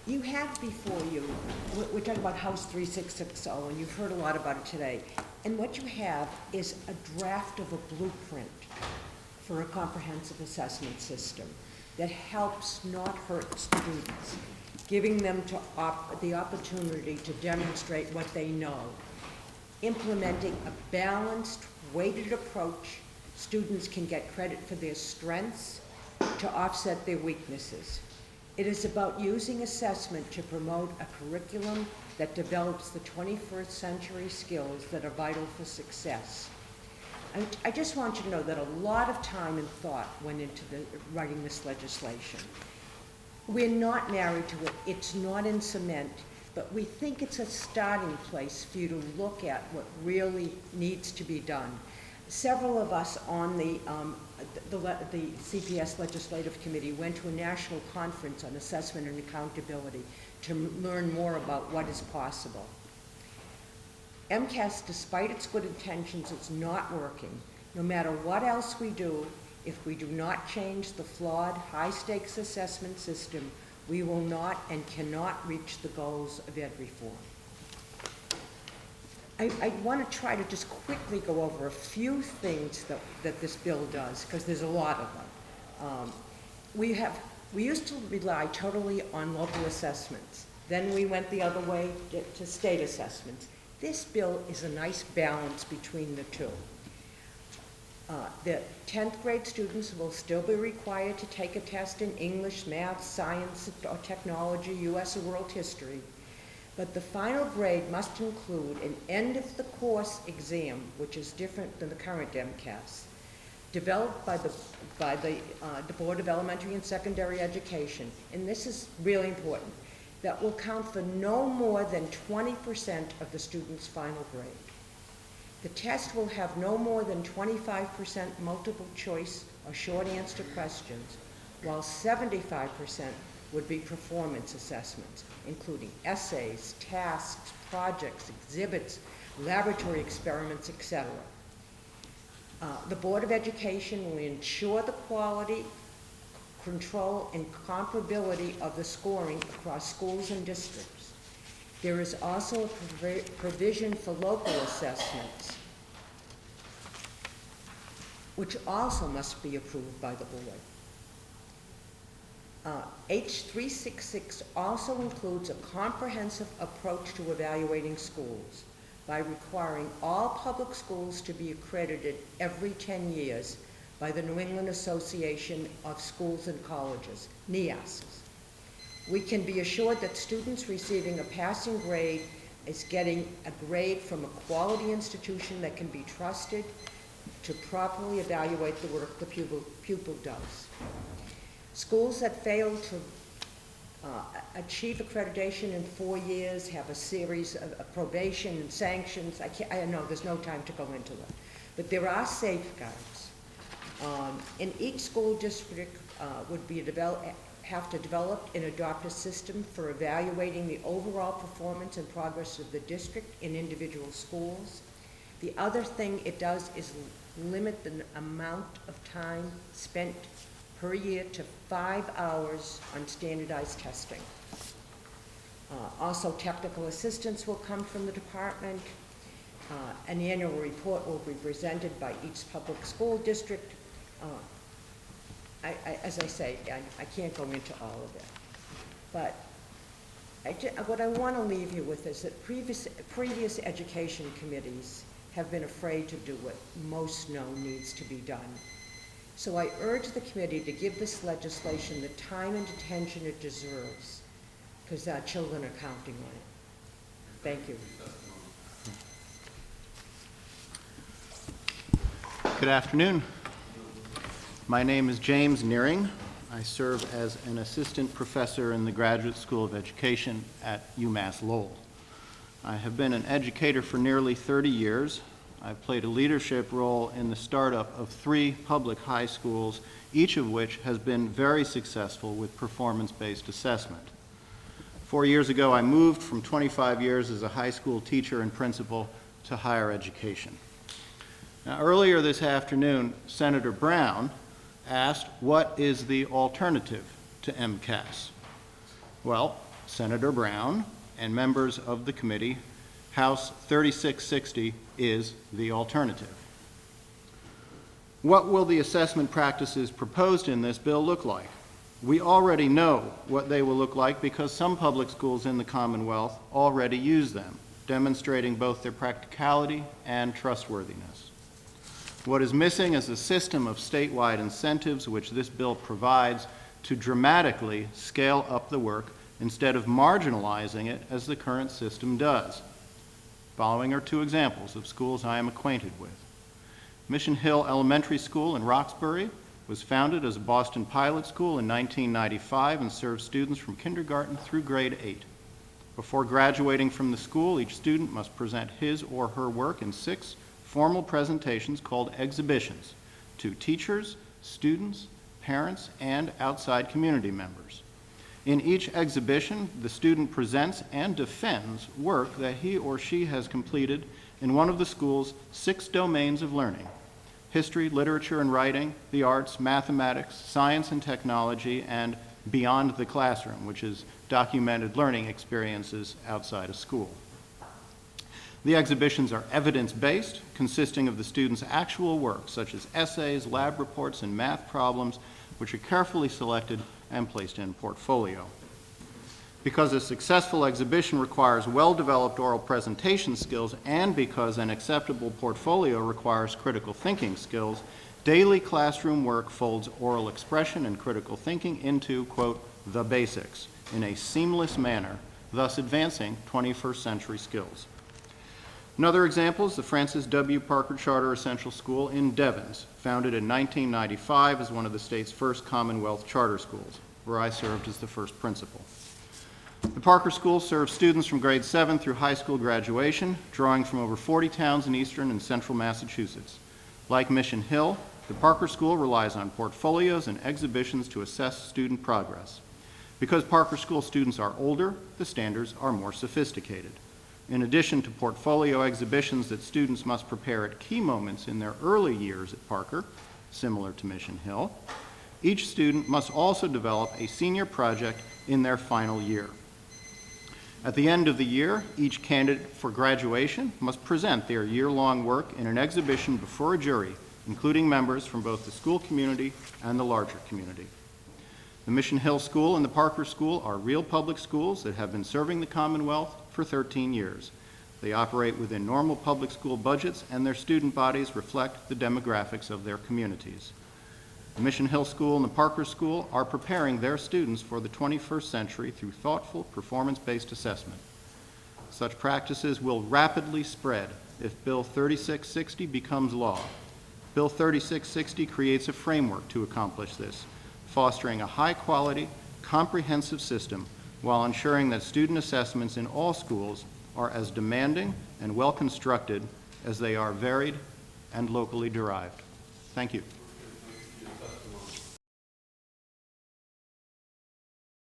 You have before you, we're talking about House 3660, and you've heard a lot about it today. And what you have is a draft of a blueprint for a comprehensive assessment system that helps not hurt students, giving them the opportunity to demonstrate what they know. Implementing a balanced, weighted approach, students can get credit for their strengths to offset their weaknesses. It is about using assessment to promote a curriculum that develops the 21st century skills that are vital for success. I just want you to know that a lot of time and thought went into writing this legislation. We're not married to it, it's not in cement, but we think it's a starting place for you to look at what really needs to be done. Several of us on the CPS Legislative Committee went to a national conference on assessment and accountability to learn more about what is possible. MCAS, despite its good intentions, is not working. No matter what else we do, if we do not change the flawed, high-stakes assessment system, we will not and cannot reach the goals of ed reform. I want to try to just quickly go over a few things that this bill does, because there's a lot of them. We used to rely totally on local assessments. Then we went the other way to state assessments. This bill is a nice balance between the two. The 10th grade students will still be required to take a test in English, math, science, or technology, US or world history. But the final grade must include an end-of-the-course exam, which is different than the current MCAS, developed by the Board of Elementary and Secondary Education, and this is really important, that will count for no more than 20% of the student's final grade. The test will have no more than 25% multiple choice or short answer questions, while 75% would be performance assessments, including essays, tasks, projects, exhibits, laboratory experiments, etc. The Board of Education will ensure the quality, control, and comparability of the scoring across schools and districts. There is also a provision for local assessments, which also must be approved by the board. H366 also includes a comprehensive approach to evaluating schools by requiring all public schools to be accredited every 10 years by the New England Association of Schools and Colleges, NEAS. We can be assured that students receiving a passing grade is getting a grade from a quality institution that can be trusted to properly evaluate the work the pupil does. Schools that fail to achieve accreditation in 4 years have a series of probation and sanctions. I know there's no time to go into it, but there are safeguards. In each school district would have to develop and adopt a system for evaluating the overall performance and progress of the district in individual schools. The other thing it does is limit the amount of time spent per year to 5 hours on standardized testing. Also, technical assistance will come from the department. An annual report will be presented by each public school district. As I say, I can't go into all of it. But what I want to leave you with is that previous education committees have been afraid to do what most know needs to be done. So I urge the committee to give this legislation the time and attention it deserves, because our children are counting on it. Thank you. Good afternoon. My name is James Nehring. I serve as an assistant professor in the Graduate School of Education at UMass Lowell. I have been an educator for nearly 30 years. I've played a leadership role in the startup of 3 public high schools, each of which has been very successful with performance-based assessment. 4 years ago, I moved from 25 years as a high school teacher and principal to higher education. Now, earlier this afternoon, Senator Brown asked, what is the alternative to MCAS? Well, Senator Brown, and members of the committee, House 3660 is the alternative. What will the assessment practices proposed in this bill look like? We already know what they will look like because some public schools in the Commonwealth already use them, demonstrating both their practicality and trustworthiness. What is missing is a system of statewide incentives which this bill provides to dramatically scale up the work instead of marginalizing it as the current system does. Following are two examples of schools I am acquainted with. Mission Hill Elementary School in Roxbury was founded as a Boston pilot school in 1995 and serves students from kindergarten through grade 8. Before graduating from the school, each student must present his or her work in 6 formal presentations called exhibitions to teachers, students, parents, and outside community members. In each exhibition, the student presents and defends work that he or she has completed in one of the school's 6 domains of learning: history, literature and writing, the arts, mathematics, science and technology, and beyond the classroom, which is documented learning experiences outside of school. The exhibitions are evidence-based, consisting of the students' actual work, such as essays, lab reports, and math problems, which are carefully selected and placed in portfolio. Because a successful exhibition requires well-developed oral presentation skills and because an acceptable portfolio requires critical thinking skills, daily classroom work folds oral expression and critical thinking into, quote, the basics in a seamless manner, thus advancing 21st century skills. Another example is the Francis W. Parker Charter Essential School in Devens, founded in 1995 as one of the state's first Commonwealth charter schools, where I served as the first principal. The Parker School serves students from grade 7 through high school graduation, drawing from over 40 towns in eastern and central Massachusetts. Like Mission Hill, the Parker School relies on portfolios and exhibitions to assess student progress. Because Parker School students are older, the standards are more sophisticated. In addition to portfolio exhibitions that students must prepare at key moments in their early years at Parker, similar to Mission Hill, each student must also develop a senior project in their final year. At the end of the year, each candidate for graduation must present their year-long work in an exhibition before a jury, including members from both the school community and the larger community. The Mission Hill School and the Parker School are real public schools that have been serving the Commonwealth for 13 years. They operate within normal public school budgets, and their student bodies reflect the demographics of their communities. The Mission Hill School and the Parker School are preparing their students for the 21st century through thoughtful, performance-based assessment. Such practices will rapidly spread if Bill 3660 becomes law. Bill 3660 creates a framework to accomplish this, fostering a high-quality, comprehensive system while ensuring that student assessments in all schools are as demanding and well-constructed as they are varied and locally derived. Thank you.